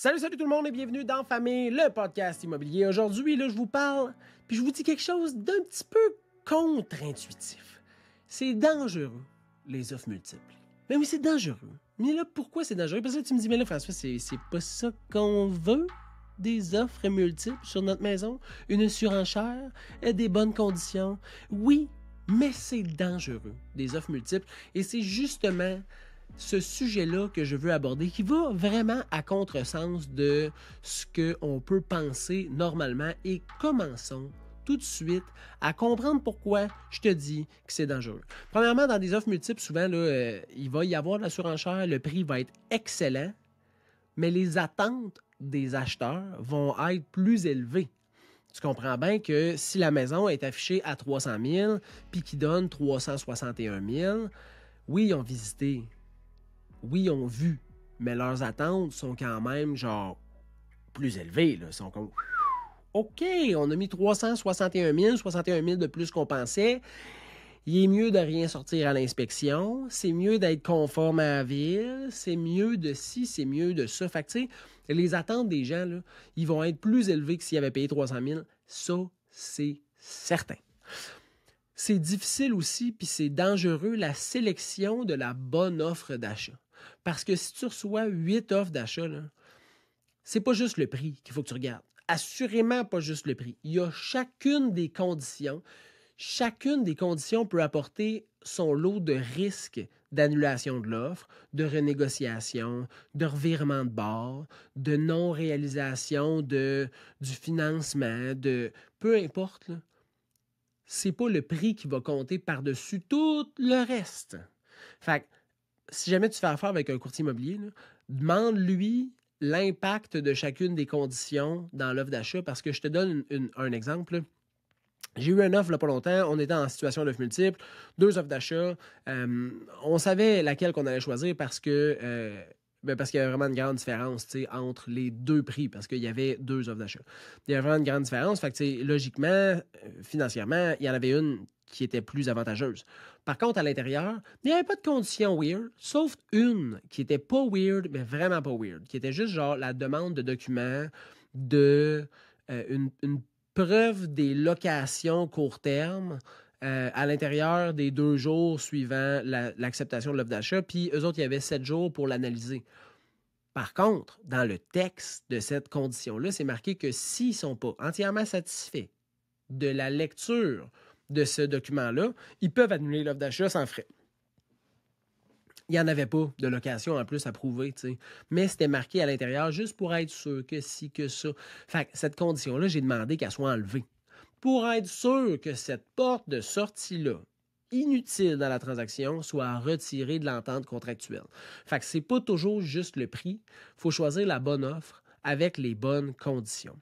Salut tout le monde et bienvenue dans Famille, le podcast immobilier. Aujourd'hui, là, je vous parle, puis je vous dis quelque chose d'un petit peu contre-intuitif. C'est dangereux, les offres multiples. Mais oui, c'est dangereux. Mais là, pourquoi c'est dangereux? Parce que là, tu me dis, mais là, François, c'est pas ça qu'on veut, des offres multiples sur notre maison? Une surenchère? Des bonnes conditions? Oui, mais c'est dangereux, des offres multiples. Et c'est justement ce sujet-là que je veux aborder, qui va vraiment à contresens de ce qu'on peut penser normalement, et commençons tout de suite à comprendre pourquoi je te dis que c'est dangereux. Premièrement, dans des offres multiples, souvent, là, il va y avoir de la surenchère, le prix va être excellent, mais les attentes des acheteurs vont être plus élevées. Tu comprends bien que si la maison est affichée à 300 000 puis qui donne 361 000, oui, ils ont visité, oui, ils ont vu, mais leurs attentes sont quand même, genre, plus élevées. Là. Ils sont comme, OK, on a mis 361 000, 61 000 de plus qu'on pensait. Il est mieux de rien sortir à l'inspection. C'est mieux d'être conforme à la ville. C'est mieux de ci, c'est mieux de ça. Fait que, tu sais, les attentes des gens, là, ils vont être plus élevées que s'ils avaient payé 300 000. Ça, c'est certain. C'est difficile aussi, puis c'est dangereux, la sélection de la bonne offre d'achat. Parce que si tu reçois 8 offres d'achat, là, c'est pas juste le prix qu'il faut que tu regardes. Assurément pas juste le prix. Il y a chacune des conditions. Chacune des conditions peut apporter son lot de risques d'annulation de l'offre, de renégociation, de revirement de bord, de non-réalisation du financement, de peu importe, là. C'est pas le prix qui va compter par-dessus tout le reste. Fait que, si jamais tu fais affaire avec un courtier immobilier, là, demande-lui l'impact de chacune des conditions dans l'offre d'achat, parce que je te donne un exemple. J'ai eu une offre là, pas longtemps, on était en situation d'offre multiple, 2 offres d'achat. On savait laquelle qu'on allait choisir parce parce qu'il y avait vraiment une grande différence entre les deux prix, parce qu'il y avait 2 offres d'achat. Il y avait vraiment une grande différence, fait que logiquement, financièrement, il y en avait une qui était plus avantageuse. Par contre, à l'intérieur, il n'y avait pas de conditions weird, sauf une qui était pas weird, mais vraiment pas weird, qui était juste genre la demande de documents de une preuve des locations court terme à l'intérieur des 2 jours suivant l'acceptation de l'offre d'achat, puis eux autres, il y avait 7 jours pour l'analyser. Par contre, dans le texte de cette condition-là, c'est marqué que s'ils ne sont pas entièrement satisfaits de la lecture de ce document-là, ils peuvent annuler l'offre d'achat sans frais. Il n'y en avait pas de location en plus à prouver, t'sais. Mais c'était marqué à l'intérieur juste pour être sûr que si, que ça. Fait que cette condition-là, j'ai demandé qu'elle soit enlevée. Pour être sûr que cette porte de sortie-là, inutile dans la transaction, soit retirée de l'entente contractuelle. Fait que c'est pas toujours juste le prix. Il faut choisir la bonne offre avec les bonnes conditions.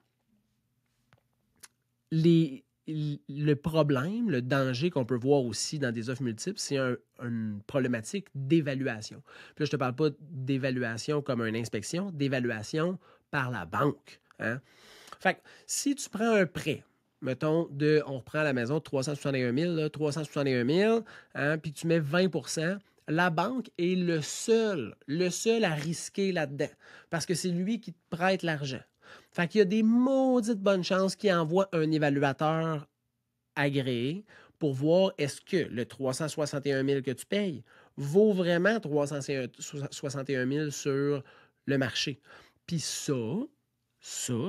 Le problème, le danger qu'on peut voir aussi dans des offres multiples, c'est une problématique d'évaluation. Puis là, je ne te parle pas d'évaluation comme une inspection, d'évaluation par la banque. Hein? Fait que si tu prends un prêt, mettons, on reprend la maison de 361 000, là, 361 000, hein, puis tu mets 20 %, la banque est le seul à risquer là-dedans, parce que c'est lui qui te prête l'argent. Fait qu'il y a des maudites bonnes chances qu'il envoie un évaluateur agréé pour voir est-ce que le 361 000 que tu payes vaut vraiment 361 000 sur le marché. Puis ça,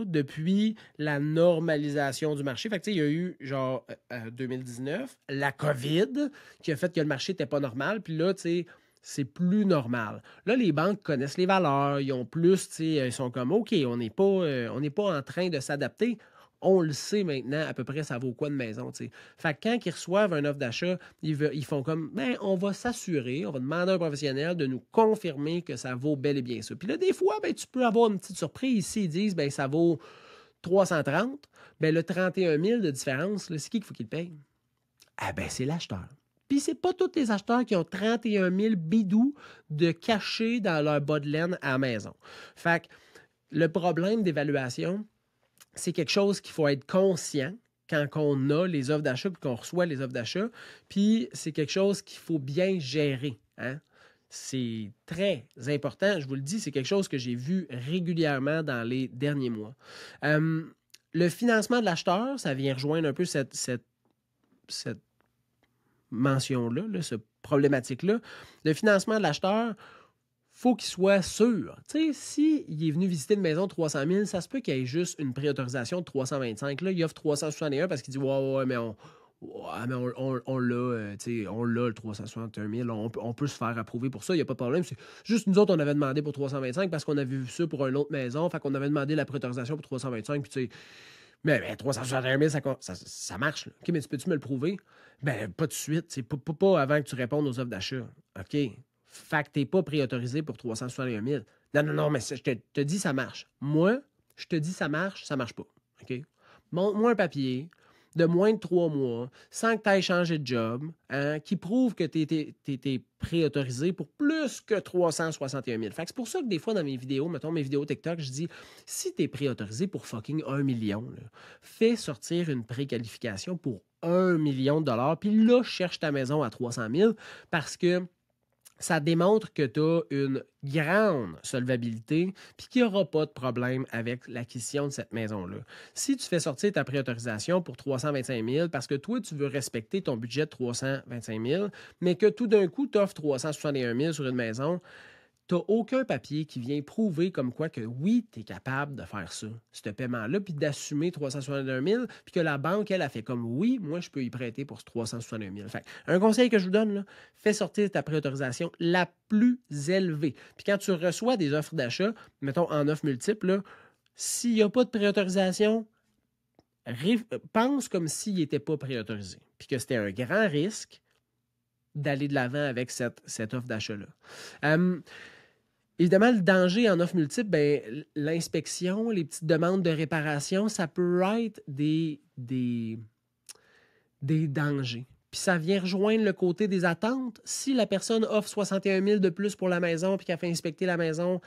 depuis la normalisation du marché, fait que, il y a eu, genre, 2019, la COVID qui a fait que le marché n'était pas normal, puis là, tu sais, c'est plus normal. Là, les banques connaissent les valeurs, ils ont plus, tu sais, ils sont comme, OK, on n'est pas en train de s'adapter. On le sait maintenant, à peu près, ça vaut quoi de maison, tu sais. Fait que quand ils reçoivent un offre d'achat, ils font comme, ben, on va s'assurer, on va demander à un professionnel de nous confirmer que ça vaut bel et bien ça. Puis là, des fois, ben, tu peux avoir une petite surprise. Ici, ils disent, ben, ça vaut 330. Ben, le 31 000 de différence, là, c'est qui qu'il faut qu'il paye? Ah, ben, c'est l'acheteur. Puis c'est pas tous les acheteurs qui ont 31 000 bidous de cachés dans leur bas de laine à la maison. Fait que le problème d'évaluation, c'est quelque chose qu'il faut être conscient quand on a les offres d'achat puis qu'on reçoit les offres d'achat. Puis c'est quelque chose qu'il faut bien gérer. Hein? C'est très important. Je vous le dis, c'est quelque chose que j'ai vu régulièrement dans les derniers mois. Le financement de l'acheteur, ça vient rejoindre un peu cette mention-là, cette problématique-là. Le financement de l'acheteur, faut qu'il soit sûr. Tu sais, s'il est venu visiter une maison de 300 000, ça se peut qu'il y ait juste une préautorisation de 325. Là, il offre 361 parce qu'il dit ouais, mais on l'a, on l'a le 361 000, on peut se faire approuver pour ça, il n'y a pas de problème. C'est juste nous autres, on avait demandé pour 325 parce qu'on avait vu ça pour une autre maison, fait qu'on avait demandé la préautorisation pour 325, puis tu sais, mais 361 000, ça marche. Là. OK, mais peux-tu me le prouver? Ben, pas de suite, c'est pas avant que tu répondes aux offres d'achat. OK. Fait que t'es pas préautorisé pour 361 000. Non, mais je te dis ça marche. Moi, je te dis ça marche pas. OK? Montre-moi un papier de moins de 3 mois, sans que tu ailles changer de job, hein, qui prouve que tu es préautorisé pour plus que 361 000. Fait que c'est pour ça que des fois, dans mes vidéos, mettons mes vidéos TikTok, je dis, si tu es préautorisé pour fucking 1 million, là, fais sortir une préqualification pour 1 million de dollars, puis là, cherche ta maison à 300 000 parce que ça démontre que tu as une grande solvabilité puis qu'il n'y aura pas de problème avec l'acquisition de cette maison-là. Si tu fais sortir ta préautorisation pour 325 000 parce que toi, tu veux respecter ton budget de 325 000, mais que tout d'un coup, tu offres 361 000 sur une maison, tu n'as aucun papier qui vient prouver comme quoi que oui, tu es capable de faire ça, ce paiement-là, puis d'assumer 361 000, puis que la banque, elle a fait comme oui, moi, je peux y prêter pour 361 000. Fait un conseil que je vous donne, là, fais sortir ta préautorisation la plus élevée. Puis quand tu reçois des offres d'achat, mettons en offres multiples, là, s'il n'y a pas de préautorisation, pense comme s'il n'était pas préautorisé, puis que c'était un grand risque d'aller de l'avant avec cette offre d'achat-là. Évidemment, le danger en offre multiple, ben, l'inspection, les petites demandes de réparation, ça peut être des dangers. Puis ça vient rejoindre le côté des attentes. Si la personne offre 61 000 de plus pour la maison puis qu'elle fait inspecter la maison,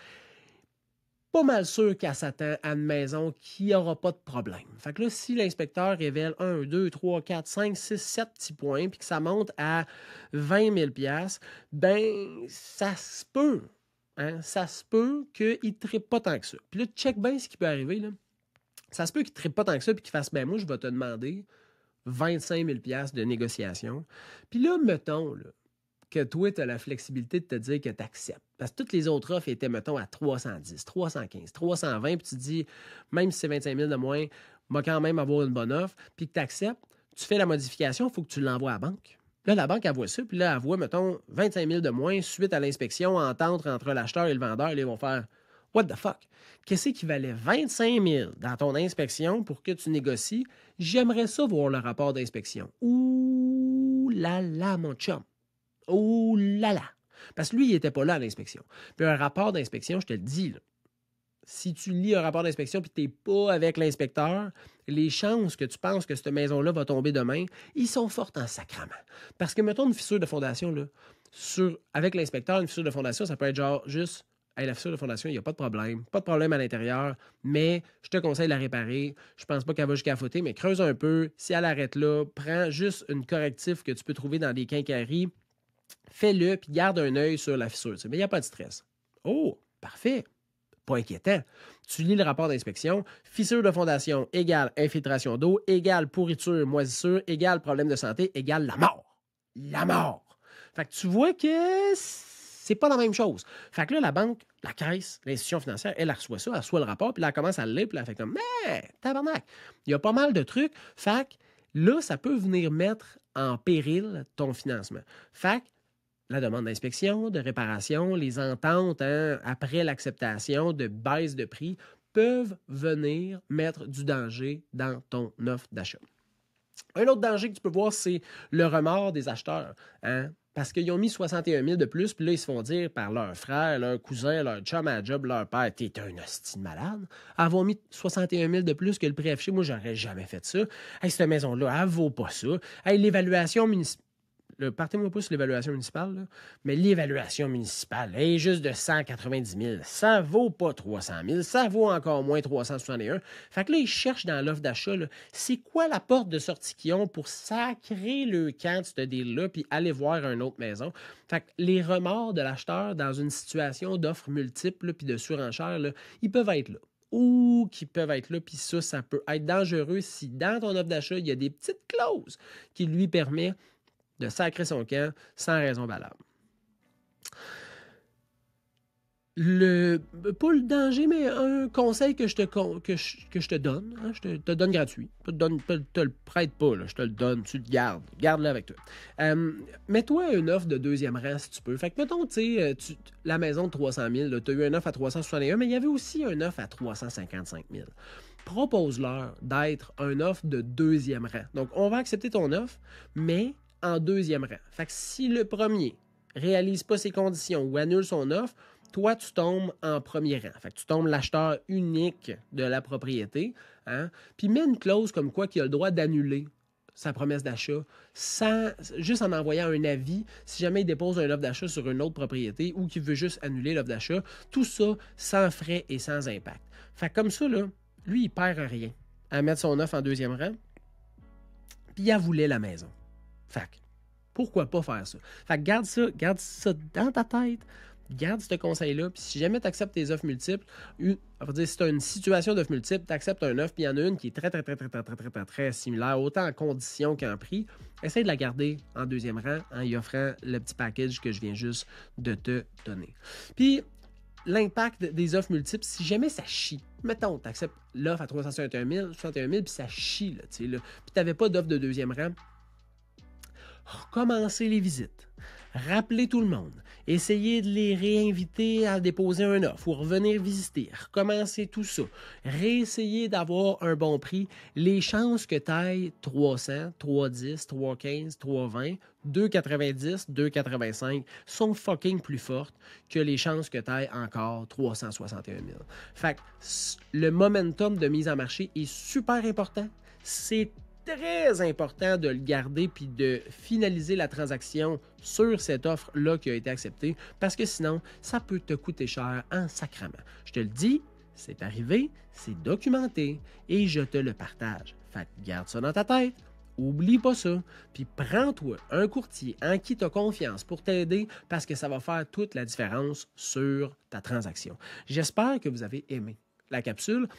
pas mal sûr qu'elle s'attend à une maison qui n'aura pas de problème. Fait que là, si l'inspecteur révèle 1, 2, 3, 4, 5, 6, 7 petits points puis que ça monte à 20 000 ben ça se peut. Hein, ça se peut qu'il ne trippe pas tant que ça. Puis là, check bien ce qui peut arriver. Là. Ça se peut qu'il ne trippe pas tant que ça puis qu'il fasse, ben moi, je vais te demander 25 000 de négociation. Puis là, mettons là, que toi, tu as la flexibilité de te dire que tu acceptes. Parce que toutes les autres offres étaient, mettons, à 310, 315, 320, puis tu dis, même si c'est 25 000 de moins, va quand même avoir une bonne offre, puis que tu acceptes, tu fais la modification, il faut que tu l'envoies à la banque. Là, la banque, elle voit ça, puis là, elle voit, mettons, 25 000 de moins suite à l'inspection, entente entre l'acheteur et le vendeur, et là, ils vont faire « What the fuck? Qu'est-ce qui valait 25 000 dans ton inspection pour que tu négocies? J'aimerais ça voir le rapport d'inspection. » Ouh là là, mon chum! Ouh là là! Parce que lui, il n'était pas là à l'inspection. Puis un rapport d'inspection, je te le dis, là, si tu lis un rapport d'inspection et que tu n'es pas avec l'inspecteur, les chances que tu penses que cette maison-là va tomber demain, ils sont fortes en sacrament. Parce que, mettons, une fissure de fondation, là, avec l'inspecteur, une fissure de fondation, ça peut être genre juste, hey, la fissure de fondation, il n'y a pas de problème à l'intérieur, mais je te conseille de la réparer. Je pense pas qu'elle va jusqu'à fauter, mais creuse un peu. Si elle arrête là, prends juste une correctif que tu peux trouver dans des quincailleries, fais-le, puis garde un œil sur la fissure. Mais il n'y a pas de stress. Oh, parfait. Pas inquiétant. Tu lis le rapport d'inspection, fissure de fondation égale infiltration d'eau, égale pourriture, moisissure, égale problème de santé, égale la mort. La mort. Fait que tu vois que c'est pas la même chose. Fait que là, la banque, la caisse, l'institution financière, elle reçoit ça, elle reçoit le rapport, puis là, elle commence à le lire, puis là, elle fait comme, mais, tabarnak. Il y a pas mal de trucs. Fait que là, ça peut venir mettre en péril ton financement. Fait que la demande d'inspection, de réparation, les ententes après l'acceptation de baisse de prix peuvent venir mettre du danger dans ton offre d'achat. Un autre danger que tu peux voir, c'est le remords des acheteurs. Hein? Parce qu'ils ont mis 61 000 de plus, puis là, ils se font dire par leur frère, leur cousin, leur chum à la job, leur père, t'es un hostie de malade. Avoir mis 61 000 de plus que le prix affiché, moi, j'aurais jamais fait ça. Hey, cette maison-là, elle vaut pas ça. Hey, l'évaluation municipale. partez-moi pas sur l'évaluation municipale, là, mais l'évaluation municipale est juste de 190 000. Ça vaut pas 300 000, ça vaut encore moins 361. Fait que là, ils cherchent dans l'offre d'achat, c'est quoi la porte de sortie qu'ils ont pour sacrer le camp de ce deal-là puis aller voir une autre maison. Fait que les remords de l'acheteur dans une situation d'offres multiples puis de surenchère, là, ils peuvent être là. Ou qui peuvent être là, puis ça peut être dangereux si dans ton offre d'achat, il y a des petites clauses qui lui permettent de sacrer son camp sans raison valable. Pas le danger, mais un conseil que je te donne. Hein, je te donne gratuit. Je te le prête pas, là, je te le donne. Tu le gardes. Garde-le avec toi. Mets-toi une offre de deuxième rang si tu peux. Fait que, mettons, tu sais, la maison de 300 000, tu as eu une offre à 361, mais il y avait aussi une offre à 355 000. Propose-leur d'être une offre de deuxième rang. Donc, on va accepter ton offre, mais en deuxième rang. Fait que si le premier réalise pas ses conditions ou annule son offre, toi, tu tombes en premier rang. Fait que tu tombes l'acheteur unique de la propriété. Hein? Puis mets une clause comme quoi qu'il a le droit d'annuler sa promesse d'achat juste en envoyant un avis si jamais il dépose une offre d'achat sur une autre propriété ou qu'il veut juste annuler l'offre d'achat. Tout ça sans frais et sans impact. Fait que comme ça, là, lui, il perd rien à mettre son offre en deuxième rang. Puis il voulait la maison. Fait que pourquoi pas faire ça? Fait que garde ça dans ta tête. Garde ce conseil-là, puis si jamais tu acceptes tes offres multiples, si tu as une situation d'offres multiples, tu acceptes une offre, puis il y en a une qui est très similaire, autant en conditions qu'en prix, essaye de la garder en deuxième rang en y offrant le petit package que je viens juste de te donner. Puis, l'impact des offres multiples, si jamais ça chie, mettons, tu acceptes l'offre à 361 000, puis ça chie, là, puis tu n'avais pas d'offre de deuxième rang, recommencer les visites, rappeler tout le monde, essayer de les réinviter à déposer un offre ou revenir visiter, recommencer tout ça, réessayer d'avoir un bon prix. Les chances que tu ailles 300, 310, 315, 320, 2,90, 2,85 sont fucking plus fortes que les chances que tu ailles encore 361 000. Fait que le momentum de mise en marché est super important. C'est très important de le garder puis de finaliser la transaction sur cette offre-là qui a été acceptée parce que sinon, ça peut te coûter cher en sacrament. Je te le dis, c'est arrivé, c'est documenté et je te le partage. Fait que garde ça dans ta tête. Oublie pas ça, puis prends-toi un courtier en qui tu as confiance pour t'aider parce que ça va faire toute la différence sur ta transaction. J'espère que vous avez aimé la capsule.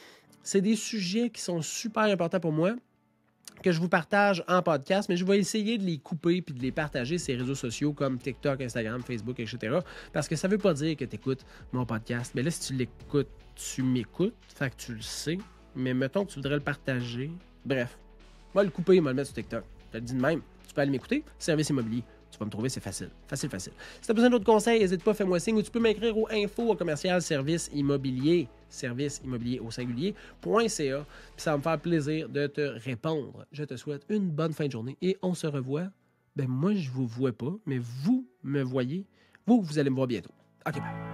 C'est des sujets qui sont super importants pour moi, que je vous partage en podcast, mais je vais essayer de les couper puis de les partager sur les réseaux sociaux comme TikTok, Instagram, Facebook, etc. Parce que ça ne veut pas dire que tu écoutes mon podcast. Mais là, si tu l'écoutes, tu m'écoutes, fait que tu le sais. Mais mettons que tu voudrais le partager. Bref, moi le couper, moi le mettre sur TikTok. Je te le dis de même. Tu peux aller m'écouter. Service immobilier. Tu vas me trouver, c'est facile. Facile. Si tu as besoin d'autres conseils, n'hésite pas, fais-moi signe ou tu peux m'écrire au info@commercial service immobilier au singulier.ca. Puis ça va me faire plaisir de te répondre. Je te souhaite une bonne fin de journée et on se revoit. Ben moi, je vous vois pas, mais vous me voyez. Vous allez me voir bientôt. OK, bye.